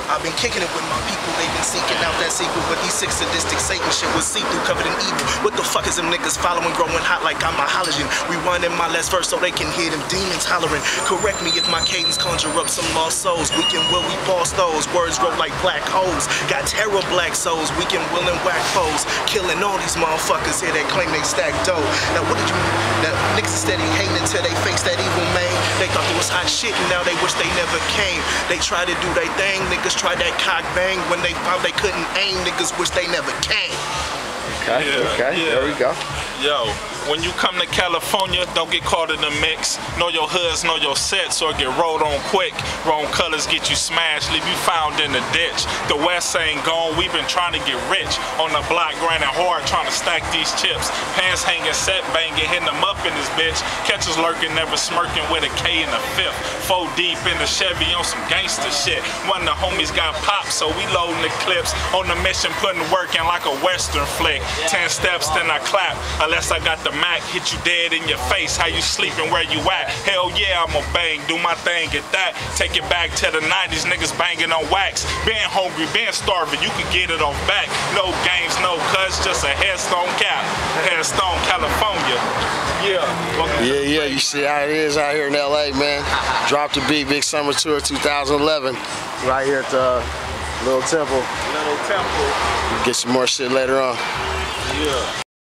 I've been kicking it with my people, they've been seeking out that sequel, but these sick sadistic Satan shit was see-through, covered in evil. What the fuck is them niggas following, growing hot like I'm a halogen? Rewind in my last verse so they can hear them demons hollering. Correct me if my cadence conjure up some lost souls. We can will we boss those, words grow like black holes. Got terror black souls, we can will and whack foes. Killing all these motherfuckers here that claim they stack dough. Now what did you mean? Now niggas are steady hating until they face that evil man. They thought it was hot shit and now they wish they never came. They try to do their thing, niggas try that cock bang. When they found they couldn't aim, niggas wish they never came. Okay, there we go. Yo, when you come to California, don't get caught in the mix. Know your hoods, know your sets, or get rolled on quick. Wrong colors get you smashed, leave you found in the ditch. The West ain't gone, we've been trying to get rich. On the block, grinding hard, trying to stack these chips. Pants hanging, set banging, hitting them up in this bitch. Catchers lurking, never smirking with a K in the fifth. 4 deep in the Chevy on some gangster shit. One of the homies got popped, so we loading the clips. On the mission, putting work in like a Western flick. 10 steps, then I clap. Unless I got the Mac, hit you dead in your face. How you sleeping, where you at? Hell yeah, I'ma bang, do my thing, get that. Take it back to the 90s, niggas banging on wax. Being hungry, being starving, you can get it off back. No games, no cuts, just a headstone cap. Headstone, California. Yeah, you see how it is out here in LA, man. Drop the beat, Big Summer Tour 2011. Right here at the Little Temple. Little Temple. Get some more shit later on. Yeah.